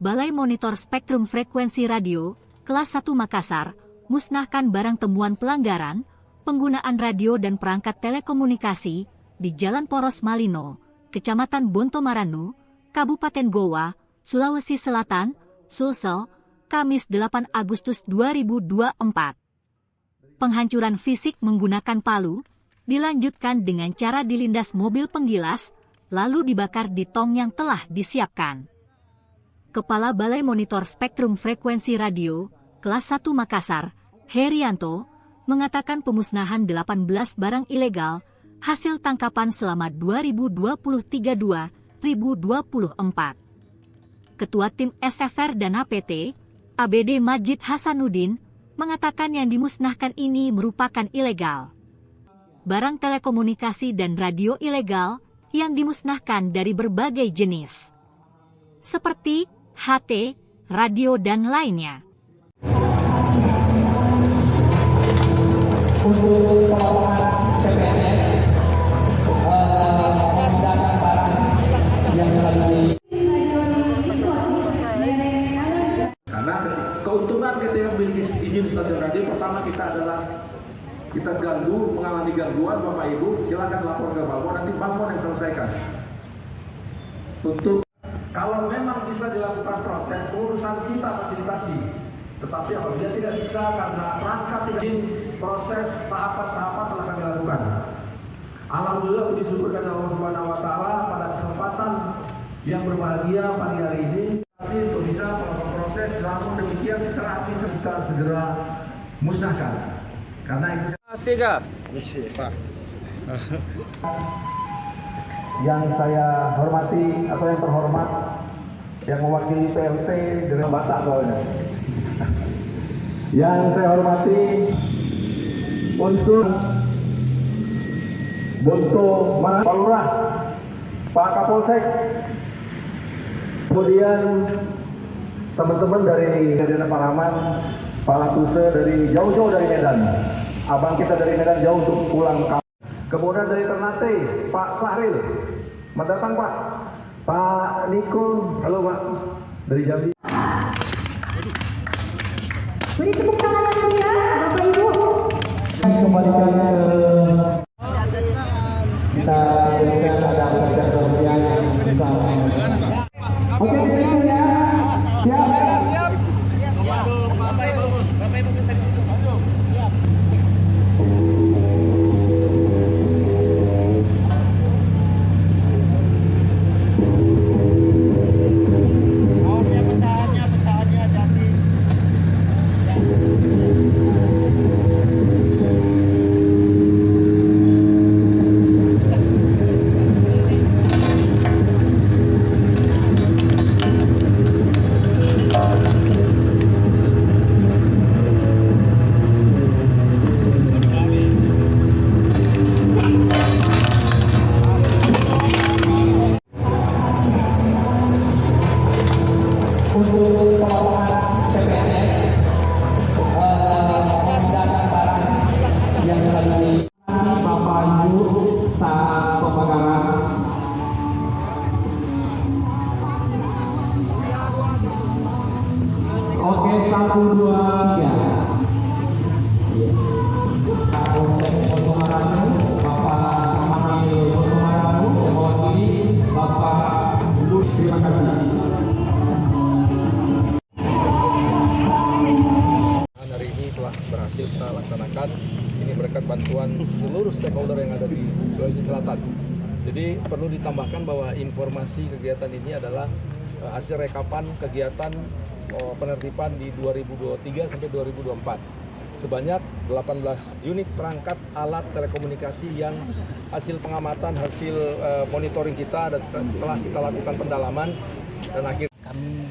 Balai Monitor Spektrum Frekuensi Radio, Kelas 1 Makassar, musnahkan barang temuan pelanggaran, penggunaan radio dan perangkat telekomunikasi di Jalan Poros Malino, Kecamatan Bontomaranu, Kabupaten Goa, Sulawesi Selatan, Sulsel, Kamis 8 Agustus 2024. Penghancuran fisik menggunakan palu, dilanjutkan dengan cara dilindas mobil penggilas, lalu dibakar di tong yang telah disiapkan. Kepala Balai Monitor Spektrum Frekuensi Radio, Kelas 1 Makassar, Herianto, mengatakan pemusnahan 18 barang ilegal, hasil tangkapan selama 2023-2024. Ketua Tim SFR dan APT, ABD Majid Hasanuddin, mengatakan yang dimusnahkan ini merupakan ilegal. Barang telekomunikasi dan radio ilegal yang dimusnahkan dari berbagai jenis, seperti HT, radio, dan lainnya. Untuk pengelolaan PPNS memindahkan barang yang lagi, karena keuntungan kita yang memiliki izin stasiun radio, pertama kita mengalami gangguan, Bapak Ibu silakan lapor ke Bambon, nanti Bambon yang selesaikan. Untuk kalau memang bisa dilakukan proses urusan kita fasilitasi, tetapi apabila tidak bisa karena perangkat tidak izin, proses tahapan-tahapan telah kami lakukan. Alhamdulillah puji syukur kepada Allah Subhanahu wa taala pada kesempatan yang berbahagia pagi hari ini untuk bisa melakukan proses, namun demikian secara administratif kita segera musnahkan. Karena itu yang saya hormati atau yang terhormat yang mewakili PLT dengan Batak soalnya. Yang saya hormati unsur Bonto Maranu, Pak Lurah, Pak Kapolsek, kemudian teman-teman dari Medan Paraman, Pak Lapuse dari jauh-jauh dari Medan, abang kita dari Medan jauh untuk pulang kampung. Kemudian dari Ternate, Pak Sahril, mendatang Pak. Pak Niko, halo Pak, dari Jambi. Beri tepuk tangan yang meriah, Bapak Ibu. Kembalikan ke kita berikan ada pekerjaan kemudian bisa. Oke, siap ya. Siap. Bapak Ibu bisa di situ. Siap. Pecahannya hati. Untuk pengelolaan PPNS memindahkan barang yang lagi Bapak Ibu saat pembakaran. Oke, 1, 2, 3. Polsek Bontomaranu, Bapak Samanil Bontomaranu yang mewakili Bapak Lu. Terima kasih. Hari ini telah berhasil kita laksanakan. Ini berkat bantuan seluruh stakeholder yang ada di Sulawesi Selatan. Jadi perlu ditambahkan bahwa informasi kegiatan ini adalah hasil rekapan kegiatan penertiban di 2023 sampai 2024. Sebanyak 18 unit perangkat alat telekomunikasi yang hasil pengamatan, hasil monitoring kita telah kita lakukan pendalaman dan akhirnya kami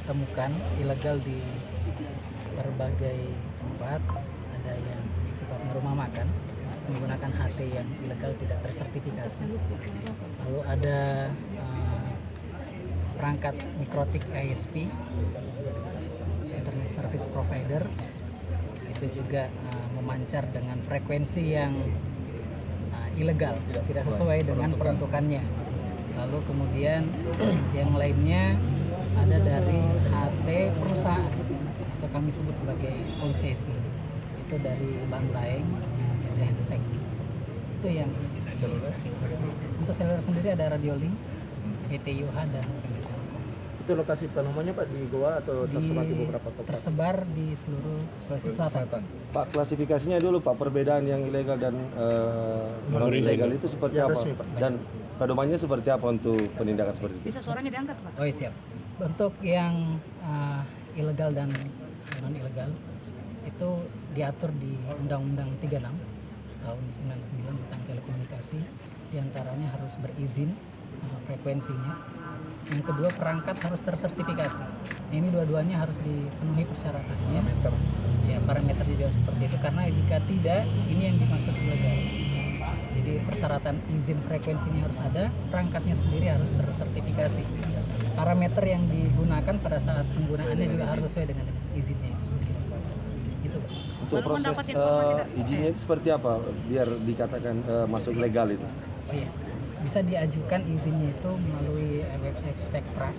temukan ilegal di berbagai tempat. Ada yang sifatnya rumah makan menggunakan HT yang ilegal tidak tersertifikasi, lalu ada perangkat mikrotik ISP, Internet Service Provider, itu juga memancar dengan frekuensi yang ilegal, tidak sesuai dengan peruntukannya. Lalu kemudian yang lainnya ada dari HT perusahaan atau kami sebut sebagai konsesi. Itu dari Bantaeng, PT Hensek. Itu yang untuk seluler sendiri ada Radiolink, PT Yuha dan PT Telkom. Itu lokasi penemuannya Pak di Goa atau tersebar di beberapa tempat? Tersebar di seluruh Sulawesi Selatan. Pak, klasifikasinya dulu Pak, perbedaan yang ilegal dan non ilegal itu seperti Yang apa? resmi, Pak. Dan pedomannya seperti apa untuk penindakan seperti itu? Bisa suaranya diangkat, Pak? Oh iya, siap. Untuk yang ilegal dan non ilegal itu diatur di Undang-Undang 36 tahun 99 tentang telekomunikasi. Di antaranya harus berizin frekuensinya. Yang kedua, perangkat harus tersertifikasi. Ini dua-duanya harus dipenuhi persyaratannya. Ya, parameternya juga seperti itu, karena jika tidak, ini yang dimaksud ilegal. Jadi persyaratan izin frekuensinya harus ada, perangkatnya sendiri harus tersertifikasi. Parameter yang digunakan pada saat penggunaannya juga harus sesuai dengan izinnya itu sendiri. Gitu, Pak. Untuk proses izinnya itu seperti apa biar dikatakan masuk legal itu? Oh iya, bisa diajukan izinnya itu melalui website Spektra,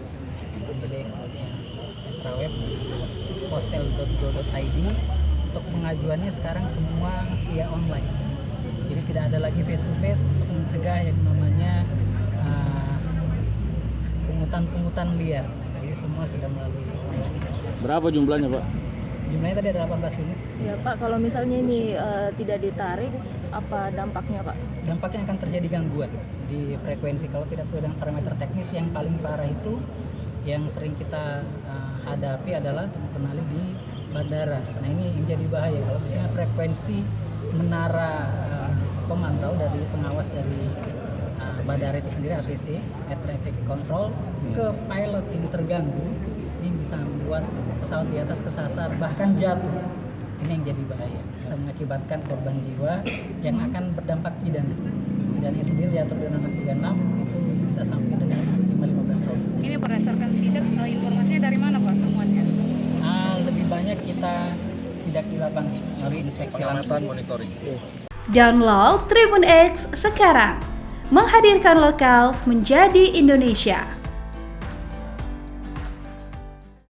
milik Spektra Web, postel.go.id. Untuk pengajuannya sekarang semua via online, jadi tidak ada lagi face to face untuk mencegah yang namanya pungutan liar. Jadi semua sudah melalui online. Berapa jumlahnya Pak? Jumlahnya tadi ada 18 unit. Ya Pak, kalau misalnya ini tidak ditarik, apa dampaknya Pak? Dampaknya akan terjadi gangguan di frekuensi kalau tidak sesuai dengan parameter teknis. Yang paling parah itu yang sering kita hadapi adalah kenali di bandara. Nah ini yang jadi bahaya kalau misalnya frekuensi menara pemantau dari pengawas dari bandara itu sendiri, ATC, Air Traffic Control, ke pilot ini terganggu, ini bisa membuat pesawat di atas kesasar bahkan jatuh. Ini yang jadi bahaya, bisa mengakibatkan korban jiwa yang akan berdampak pidana. Pidananya sendiri diatur di Undang-Undang 36 itu bisa sampai dengan maksimal 15 tahun. Ini berdasarkan sidak, informasinya dari mana Pak temuannya? Lebih banyak kita sidak di lapangan melalui inspeksi langsung. Monitoring. Download Tribun X sekarang, menghadirkan lokal menjadi Indonesia.